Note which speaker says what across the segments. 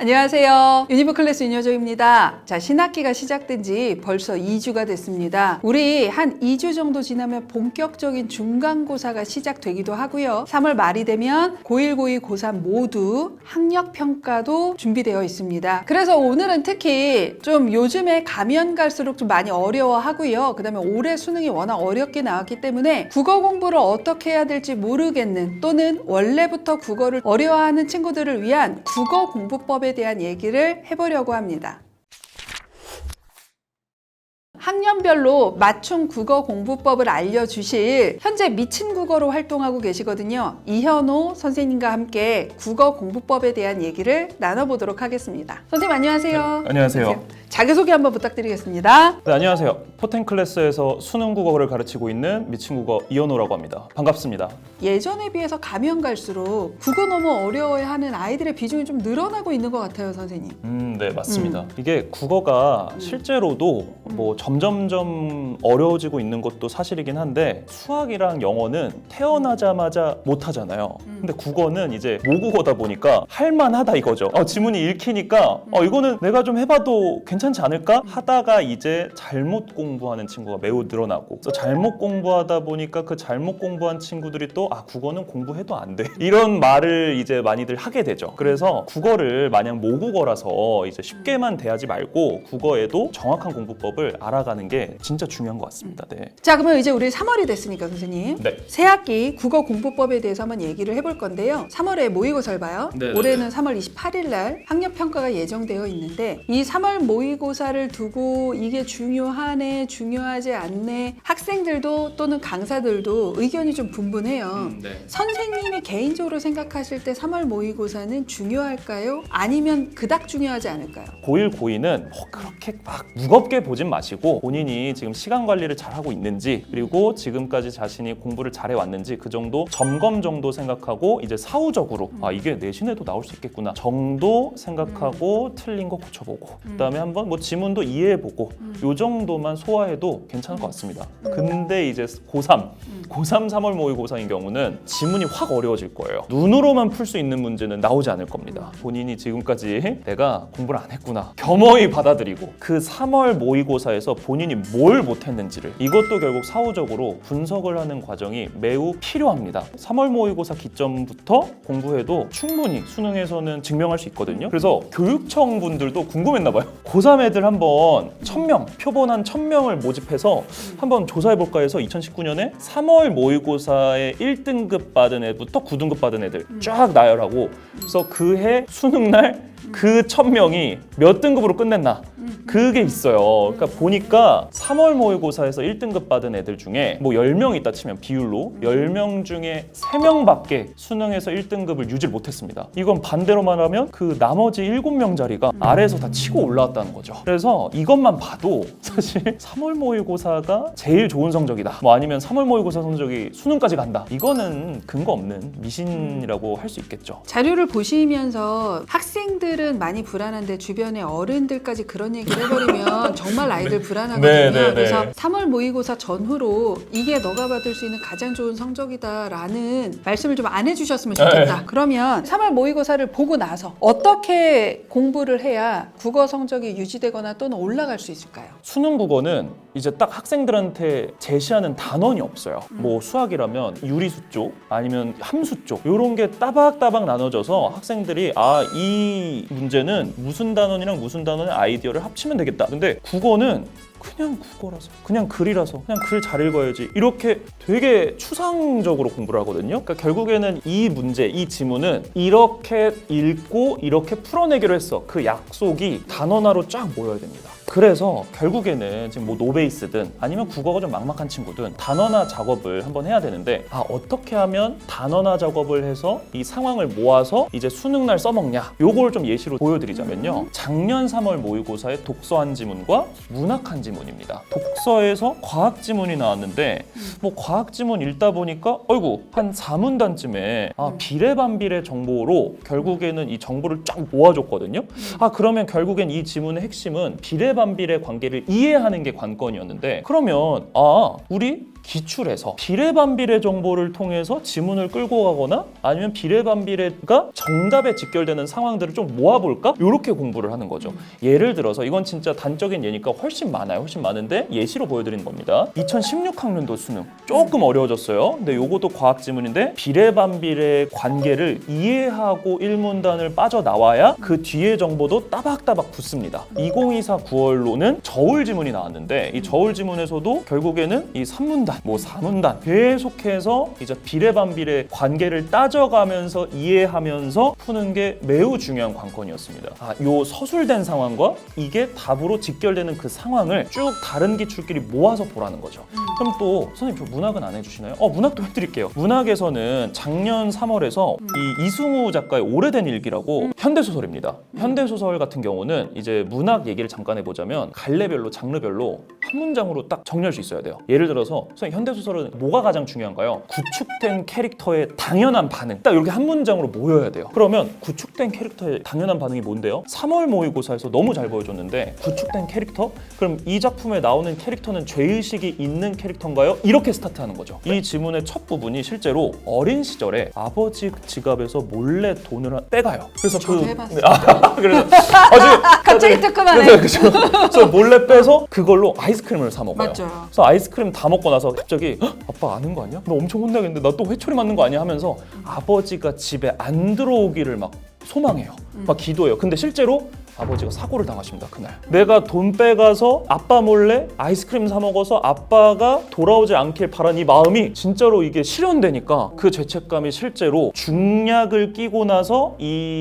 Speaker 1: 안녕하세요. 유니브 클래스 윤여정입니다. 자, 신학기가 시작된 지 벌써 2주가 됐습니다. 우리 한 2주 정도 지나면 본격적인 중간고사가 시작되기도 하고요. 3월 말이 되면 고1, 고2, 고3 모두 학력평가도 준비되어 있습니다. 그래서 오늘은 특히 좀 요즘에 가면 갈수록 좀 많이 어려워하고요. 그 다음에 올해 수능이 워낙 어렵게 나왔기 때문에 국어 공부를 어떻게 해야 될지 모르겠는 또는 원래부터 국어를 어려워하는 친구들을 위한 국어 공부법에 대한 얘기를 해보려고 합니다. 학년별로 맞춤 국어 공부법을 알려주실 현재 미친 국어로 활동하고 계시거든요. 이현호 선생님과 함께 국어 공부법에 대한 얘기를 나눠보도록 하겠습니다. 선생님 안녕하세요.
Speaker 2: 네, 안녕하세요.
Speaker 1: 자기소개 한번 부탁드리겠습니다.
Speaker 2: 네, 안녕하세요. 포텐 클래스에서 수능 국어를 가르치고 있는 미친 국어 이현호라고 합니다. 반갑습니다.
Speaker 1: 예전에 비해서 가면 갈수록 국어 너무 어려워하는 아이들의 비중이 좀 늘어나고 있는 것 같아요, 선생님.
Speaker 2: 네, 맞습니다. 이게 국어가 실제로도 뭐 점점점 어려워지고 있는 것도 사실이긴 한데 수학이랑 영어는 태어나자마자 못하잖아요. 근데 국어는 이제 모국어다 보니까 할만하다 이거죠. 지문이 읽히니까 이거는 내가 좀 해봐도 괜찮지 않을까? 하다가 이제 잘못 공부하는 친구가 매우 늘어나고 그래서 잘못 공부하다 보니까 그 잘못 공부한 친구들이 또 국어는 공부해도 안 돼. 이런 말을 이제 많이들 하게 되죠. 그래서 국어를 마냥 모국어라서 이제 쉽게만 대하지 말고 국어에도 정확한 공부법을 알아가는 게 진짜 중요한 것 같습니다. 네.
Speaker 1: 자, 그러면 이제 우리 3월이 됐으니까 선생님.
Speaker 2: 네.
Speaker 1: 새학기 국어 공부법에 대해서 한번 얘기를 해볼 건데요. 3월에 모의고사를 봐요.
Speaker 2: 네.
Speaker 1: 올해는 3월 28일 날 학력평가가 예정되어 있는데 이 3월 모의고사를 두고 이게 중요하네, 중요하지 않네 학생들도 또는 강사들도 의견이 좀 분분해요.
Speaker 2: 네.
Speaker 1: 선생님이 개인적으로 생각하실 때 3월 모의고사는 중요할까요? 아니면 그닥 중요하지 않을까요?
Speaker 2: 고1, 고2는 그렇게 막 무겁게 보진 마시고 본인이 지금 시간 관리를 잘하고 있는지 그리고 지금까지 자신이 공부를 잘해왔는지 그 정도 점검 정도 생각하고 이제 사후적으로 이게 내신에도 나올 수 있겠구나 정도 생각하고 틀린 거 고쳐보고 그다음에 한번 뭐 지문도 이해해보고 요 정도만 소화해도 괜찮을 것 같습니다. 근데 이제 고3 3월 모의고사인 경우는 지문이 확 어려워질 거예요. 눈으로만 풀 수 있는 문제는 나오지 않을 겁니다. 본인이 지금까지 내가 공부를 안 했구나 겸허히 받아들이고 그 3월 모의고사에서 본인이 뭘 못했는지를 이것도 결국 사후적으로 분석을 하는 과정이 매우 필요합니다. 3월 모의고사 기점부터 공부해도 충분히 수능에서는 증명할 수 있거든요. 그래서 교육청 분들도 궁금했나 봐요. 고3 애들 한번 1000명, 표본 한 1000명을 모집해서 한번 조사해볼까 해서 2019년에 3월 모의고사에 1등급 받은 애부터 9등급 받은 애들 쫙 나열하고 그래서 그해 수능날 그 1000명이 몇 등급으로 끝냈나 그게 있어요. 그러니까 보니까 3월 모의고사에서 1등급 받은 애들 중에 뭐 10명 있다 치면 비율로 10명 중에 3명밖에 수능에서 1등급을 유지를 못했습니다. 이건 반대로 말하면 그 나머지 7명짜리가 아래에서 다 치고 올라왔다는 거죠. 그래서 이것만 봐도 사실 3월 모의고사가 제일 좋은 성적이다 뭐 아니면 3월 모의고사 성적이 수능까지 간다 이거는 근거 없는 미신이라고 할 수 있겠죠.
Speaker 1: 자료를 보시면서 학생들은 많이 불안한데 주변의 어른들까지 그런 얘기를 해버리면 정말 아이들 불안하거든요. 그래서 3월 모의고사 전후로 이게 너가 받을 수 있는 가장 좋은 성적이다라는 말씀을 좀 안 해주셨으면 좋겠다. 그러면 3월 모의고사를 보고 나서 어떻게 공부를 해야 국어 성적이 유지되거나 또는 올라갈 수 있을까요?
Speaker 2: 수능 국어는 이제 딱 학생들한테 제시하는 단원이 없어요. 뭐 수학이라면 유리수 쪽 아니면 함수 쪽 이런 게 따박따박 나눠져서 학생들이 이 문제는 무슨 단원이랑 무슨 단원의 아이디어를 합치면 되겠다. 근데 국어는 그냥 국어라서 그냥 글이라서 그냥 글 잘 읽어야지 이렇게 되게 추상적으로 공부를 하거든요. 그러니까 결국에는 이 문제, 이 지문은 이렇게 읽고 이렇게 풀어내기로 했어. 그 약속이 단원화로 쫙 모여야 됩니다. 그래서 결국에는 지금 뭐 노베이스든 아니면 국어가 좀 막막한 친구든 단원화 작업을 한번 해야 되는데 어떻게 하면 단원화 작업을 해서 이 상황을 모아서 이제 수능날 써먹냐 요걸 좀 예시로 보여드리자면요. 작년 3월 모의고사의 독서 한 지문과 문학 한 지문입니다. 독서에서 과학 지문이 나왔는데 뭐 과학 지문 읽다 보니까 한 4문단쯤에 비례반비례 정보로 결국에는 이 정보를 쫙 모아줬거든요. 그러면 결국엔 이 지문의 핵심은 비례반비례 관계를 이해하는 게 관건이었는데 그러면 우리 기출에서 비례반비례 정보를 통해서 지문을 끌고 가거나 아니면 비례반비례가 정답에 직결되는 상황들을 좀 모아볼까? 이렇게 공부를 하는 거죠. 예를 들어서 이건 진짜 단적인 예니까 훨씬 많아요. 훨씬 많은데 예시로 보여드리는 겁니다. 2016학년도 수능 조금 어려워졌어요. 근데 요것도 과학 지문인데 비례반비례 관계를 이해하고 1문단을 빠져나와야 그 뒤에 정보도 따박따박 붙습니다. 2024 9월로는 저울 지문이 나왔는데 이 저울 지문에서도 결국에는 이 3문단, 뭐 4문단 계속해서 이제 비례반비례 관계를 따져가면서 이해하면서 푸는 게 매우 중요한 관건이었습니다. 요 서술된 상황과 이게 답으로 직결되는 그 상황을 쭉 다른 기출끼리 모아서 보라는 거죠. 그럼 또 선생님 저 문학은 안 해주시나요? 문학도 해드릴게요. 문학에서는 작년 3월에서 이 이승우 작가의 오래된 일기라고 현대소설입니다. 현대소설 같은 경우는 이제 문학 얘기를 잠깐 해보자면 갈래별로 장르별로 한 문장으로 딱 정리할 수 있어야 돼요. 예를 들어서 선생님 현대소설은 뭐가 가장 중요한가요? 구축된 캐릭터의 당연한 반응 딱 이렇게 한 문장으로 모여야 돼요. 그러면 구축된 캐릭터의 당연한 반응이 뭔데요? 3월 모의고사에서 너무 잘 보여줬는데 구축된 캐릭터? 그럼 이 작품에 나오는 캐릭터는 죄의식이 있는 캐릭터인가요? 이렇게 스타트하는 거죠. 이 지문의 첫 부분이 실제로 어린 시절에 아버지 지갑에서 몰래 돈을 빼가요. 그래서
Speaker 1: 저도 해봤어요.
Speaker 2: 그래서
Speaker 1: 갑자기 뜨끔하네.
Speaker 2: 그래서 몰래 빼서 그걸로 아이스크림을 사 먹어요.
Speaker 1: 맞죠.
Speaker 2: 그래서 아이스크림 다 먹고 나서 갑자기 아빠 아는 거 아니야? 나 엄청 혼나겠는데 나 또 회초리 맞는 거 아니야? 하면서 아버지가 집에 안 들어오기를 막 소망해요. 막 기도해요. 근데 실제로 아버지가 사고를 당하십니다. 그날 내가 돈 빼가서 아빠 몰래 아이스크림 사 먹어서 아빠가 돌아오지 않길 바란 이 마음이 진짜로 이게 실현되니까 그 죄책감이 실제로 중약을 끼고 나서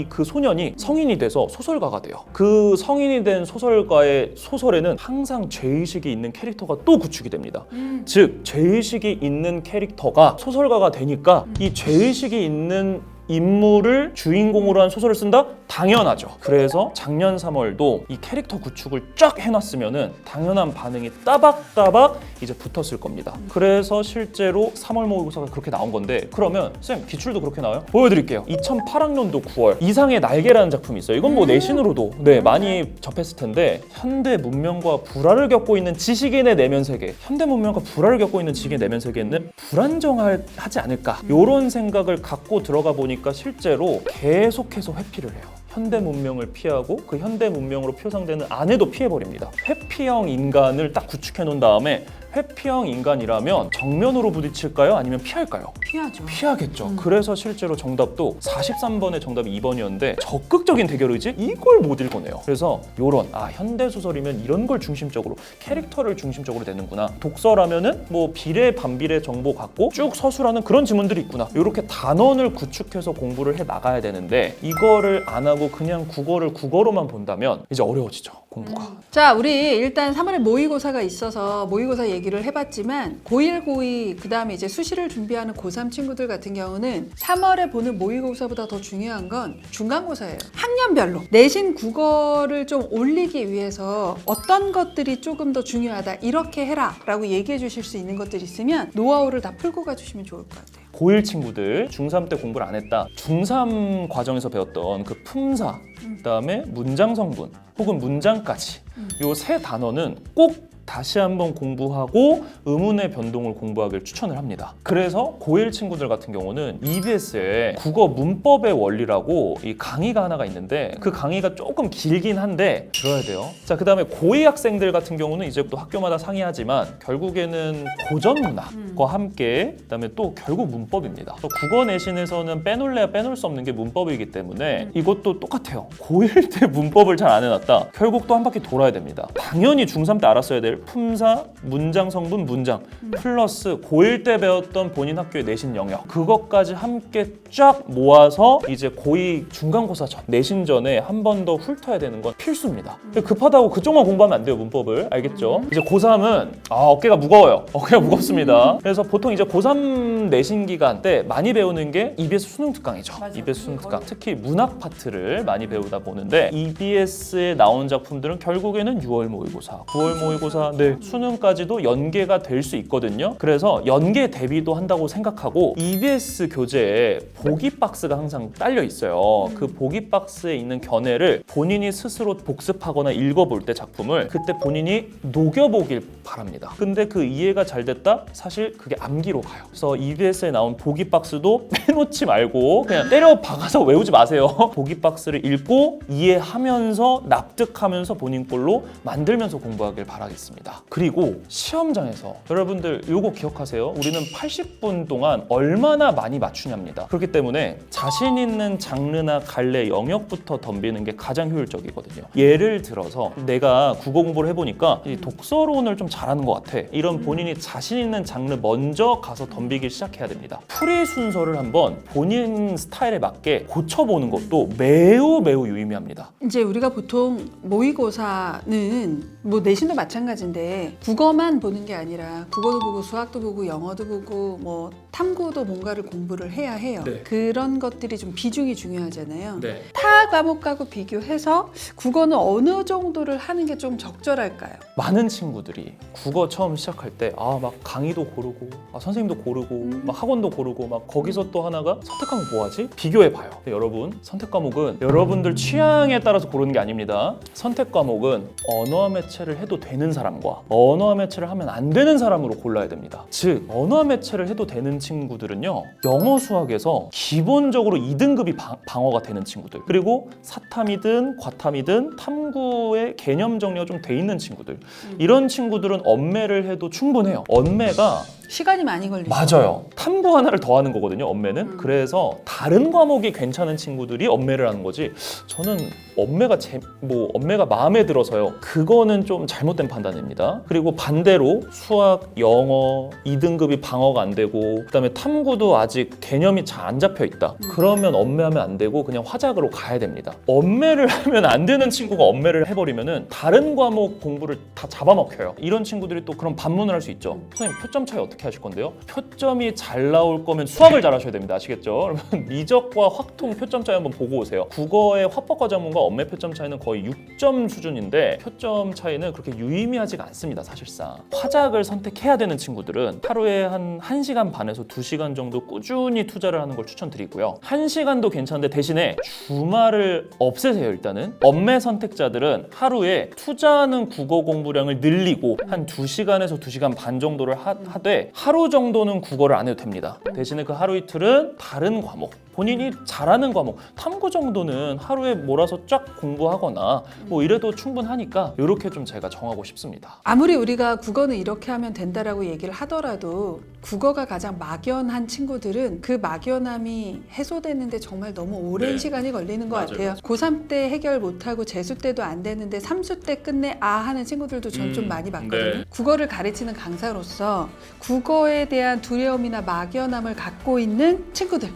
Speaker 2: 그 소년이 성인이 돼서 소설가가 돼요. 그 성인이 된 소설가의 소설에는 항상 죄의식이 있는 캐릭터가 또 구축이 됩니다. 즉 죄의식이 있는 캐릭터가 소설가가 되니까 이 죄의식이 있는 인물을 주인공으로 한 소설을 쓴다? 당연하죠. 그래서 작년 3월도 이 캐릭터 구축을 쫙 해놨으면은 당연한 반응이 따박따박 이제 붙었을 겁니다. 그래서 실제로 3월 모의고사가 그렇게 나온 건데 그러면 쌤 기출도 그렇게 나와요? 보여드릴게요. 2008학년도 9월 이상의 날개라는 작품이 있어요. 이건 뭐 내신으로도 많이 접했을 텐데 현대 문명과 불화를 겪고 있는 지식인의 내면 세계 현대 문명과 불화를 겪고 있는 지식인의 내면 세계는 불안정하지 않을까 이런 생각을 갖고 들어가 보니까 실제로 계속해서 회피를 해요. 현대 문명을 피하고 그 현대 문명으로 표상되는 안에도 피해버립니다. 회피형 인간을 딱 구축해 놓은 다음에 회피형 인간이라면 정면으로 부딪힐까요? 아니면 피할까요?
Speaker 1: 피하죠.
Speaker 2: 피하겠죠. 그래서 실제로 정답도 43번의 정답이 2번이었는데 적극적인 대결 의지? 이걸 못 읽어내요. 그래서 요런 현대소설이면 이런 걸 중심적으로 캐릭터를 중심적으로 내는구나. 독서라면은 뭐 비례 반비례 정보 갖고 쭉 서술하는 그런 지문들이 있구나. 이렇게 단원을 구축해서 공부를 해 나가야 되는데 이거를 안 하고 그냥 국어를 국어로만 본다면 이제 어려워지죠. 공부가.
Speaker 1: 자, 우리 일단 3월에 모의고사가 있어서 모의고사 얘기를 해봤지만 고1, 고2 그다음에 이제 수시를 준비하는 고3 친구들 같은 경우는 3월에 보는 모의고사보다 더 중요한 건 중간고사예요. 학년별로 내신 국어를 좀 올리기 위해서 어떤 것들이 조금 더 중요하다 이렇게 해라 라고 얘기해 주실 수 있는 것들이 있으면 노하우를 다 풀고 가주시면 좋을 것 같아요.
Speaker 2: 고1 친구들 중3 때 공부를 안 했다. 중3 과정에서 배웠던 그 품사, 그다음에 문장 성분 혹은 문장까지 요 세 단어는 꼭 다시 한번 공부하고 의문의 변동을 공부하기를 추천을 합니다. 그래서 고1 친구들 같은 경우는 EBS에 국어 문법의 원리라고 이 강의가 하나가 있는데 그 강의가 조금 길긴 한데 들어야 돼요. 자, 그 다음에 고2 학생들 같은 경우는 이제 또 학교마다 상이하지만 결국에는 고전 문학과 함께 그다음에 또 결국 문법입니다. 또 국어 내신에서는 빼놓을래야 빼놓을 수 없는 게 문법이기 때문에 이것도 똑같아요. 고1 때 문법을 잘 안 해놨다. 결국 또 한 바퀴 돌아야 됩니다. 당연히 중3 때 알았어야 될 품사, 문장 성분, 문장 플러스 고1 때 배웠던 본인 학교의 내신 영역 그것까지 함께 쫙 모아서 이제 고2 중간고사 전 내신 전에 한 번 더 훑어야 되는 건 필수입니다. 급하다고 그쪽만 공부하면 안 돼요. 문법을. 알겠죠? 이제 고3은 어깨가 무거워요. 어깨가 무겁습니다. 그래서 보통 이제 고3 내신 기간 때 많이 배우는 게 EBS 수능 특강이죠.
Speaker 1: 맞아.
Speaker 2: EBS 수능 특강. 특히 문학 파트를 많이 배우다 보는데 EBS에 나온 작품들은 결국에는 6월 모의고사, 9월 모의고사 맞습니다. 네, 수능까지도 연계가 될 수 있거든요. 그래서 연계 대비도 한다고 생각하고 EBS 교재에 보기 박스가 항상 딸려 있어요. 그 보기 박스에 있는 견해를 본인이 스스로 복습하거나 읽어볼 때 작품을 그때 본인이 녹여보길 바랍니다. 근데 그 이해가 잘 됐다? 사실 그게 암기로 가요. 그래서 EBS에 나온 보기 박스도 빼놓지 말고 그냥 때려 박아서 외우지 마세요. 보기 박스를 읽고 이해하면서 납득하면서 본인 걸로 만들면서 공부하길 바라겠습니다. 그리고 시험장에서 여러분들 요거 기억하세요. 우리는 80분 동안 얼마나 많이 맞추냐입니다. 그렇기 때문에 자신 있는 장르나 갈래 영역부터 덤비는 게 가장 효율적이거든요. 예를 들어서 내가 국어 공부를 해보니까 이 독서론을 좀 잘하는 것 같아. 이런 본인이 자신 있는 장르 먼저 가서 덤비기 시작해야 됩니다. 풀이 순서를 한번 본인 스타일에 맞게 고쳐보는 것도 매우 유의미합니다.
Speaker 1: 이제 우리가 보통 모의고사는 뭐 내신도 마찬가지인데 국어만 보는 게 아니라 국어도 보고 수학도 보고 영어도 보고 뭐 탐구도 뭔가를 공부를 해야 해요.
Speaker 2: 네.
Speaker 1: 그런 것들이 좀 비중이 중요하잖아요.
Speaker 2: 네.
Speaker 1: 타 과목하고 비교해서 국어는 어느 정도를 하는 게 좀 적절할까요?
Speaker 2: 많은 친구들이 국어 처음 시작할 때 막 강의도 고르고 선생님도 고르고 막 학원도 고르고 막 거기서 또 하나가 선택 과목 뭐 하지? 비교해 봐요. 여러분, 선택 과목은 여러분들 취향에 따라서 고르는 게 아닙니다. 선택 과목은 언어와 매체를 해도 되는 사람과 언어와 매체를 하면 안 되는 사람으로 골라야 됩니다. 즉 언어와 매체를 해도 되는 친구들은요, 영어 수학에서 기본적으로 2등급이 방어가 되는 친구들, 그리고 사탐이든 과탐이든 탐구의 개념 정리가 좀 돼 있는 친구들, 이런 친구들은 언매를 해도 충분해요. 언매가
Speaker 1: 시간이 많이 걸리죠.
Speaker 2: 맞아요. 탐구 하나를 더 하는 거거든요, 언매는. 그래서 다른 과목이 괜찮은 친구들이 언매를 하는 거지, 저는 언매가 마음에 들어서요, 그거는 좀 잘못된 판단입니다. 그리고 반대로 수학, 영어 2등급이 방어가 안 되고 그다음에 탐구도 아직 개념이 잘 안 잡혀 있다. 그러면 언매하면 안 되고 그냥 화작으로 가야 됩니다. 언매를 하면 안 되는 친구가 언매를 해버리면은 다른 과목 공부를 다 잡아먹혀요. 이런 친구들이 또 그런 반문을 할 수 있죠. 선생님, 표점 차이 어떻게 하실 건데요? 표점이 잘 나올 거면 수학을 잘 하셔야 됩니다. 아시겠죠? 그러면 미적과 확통 표점 차이 한번 보고 오세요. 국어의 화법과 작문과 언매 표점 차이는 거의 6점 수준인데 표점 차이는 그렇게 유의미하지가 않습니다. 사실상 화작을 선택해야 되는 친구들은 하루에 한 1시간 반에서 2시간 정도 꾸준히 투자를 하는 걸 추천드리고요. 1시간도 괜찮은데 대신에 주말을 없애세요. 일단은 언매 선택자들은 하루에 투자하는 국어 공부량을 늘리고 한 2시간에서 2시간 반 정도를 하되 하루 정도는 국어를 안 해도 됩니다. 대신에 그 하루 이틀은 다른 과목, 본인이 잘하는 과목, 탐구 정도는 하루에 몰아서 쫙 공부하거나 뭐 이래도 충분하니까 이렇게 좀 제가 정하고 싶습니다.
Speaker 1: 아무리 우리가 국어는 이렇게 하면 된다라고 얘기를 하더라도 국어가 가장 막연한 친구들은 그 막연함이 해소되는데 정말 너무 오랜 시간이 걸리는 것 같아요. 고3 때 해결 못하고 재수 때도 안 되는데 3수 때 끝내 하는 친구들도 전 좀 많이 봤거든요. 국어를 가르치는 강사로서 국어에 대한 두려움이나 막연함을 갖고 있는 친구들,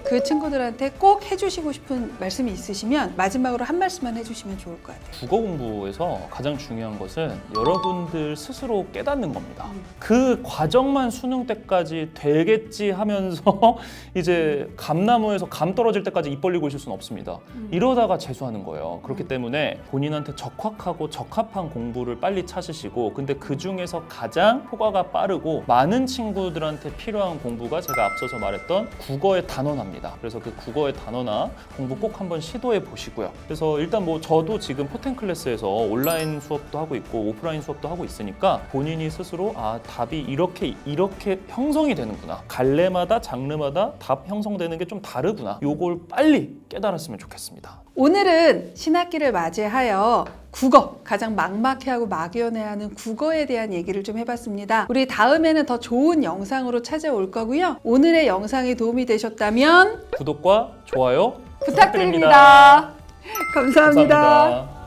Speaker 1: 그 친구들한테 꼭 해주시고 싶은 말씀이 있으시면 마지막으로 한 말씀만 해주시면 좋을 것 같아요.
Speaker 2: 국어 공부에서 가장 중요한 것은 여러분들 스스로 깨닫는 겁니다. 그 과정만 수능 때까지 되겠지 하면서 이제 감나무에서 감 떨어질 때까지 입 벌리고 있을 수는 없습니다. 이러다가 재수하는 거예요. 그렇기 때문에 본인한테 적합하고 적합한 공부를 빨리 찾으시고, 근데 그 중에서 가장 효과가 빠르고 많은 친구들한테 필요한 공부가 제가 앞서서 말했던 국어의 단원화입니다. 그래서 그 국어의 단어나 공부 꼭 한번 시도해 보시고요. 그래서 일단 뭐 저도 지금 포텐 클래스에서 온라인 수업도 하고 있고 오프라인 수업도 하고 있으니까 본인이 스스로 답이 이렇게 형성이 되는구나, 갈래마다 장르마다 답 형성되는 게 좀 다르구나, 요걸 빨리 깨달았으면 좋겠습니다.
Speaker 1: 오늘은 신학기를 맞이하여 국어, 가장 막막해하고 막연해하는 국어에 대한 얘기를 좀 해봤습니다. 우리 다음에는 더 좋은 영상으로 찾아올 거고요. 오늘의 영상이 도움이 되셨다면
Speaker 2: 구독과 좋아요
Speaker 1: 부탁드립니다. 감사합니다.
Speaker 2: 감사합니다.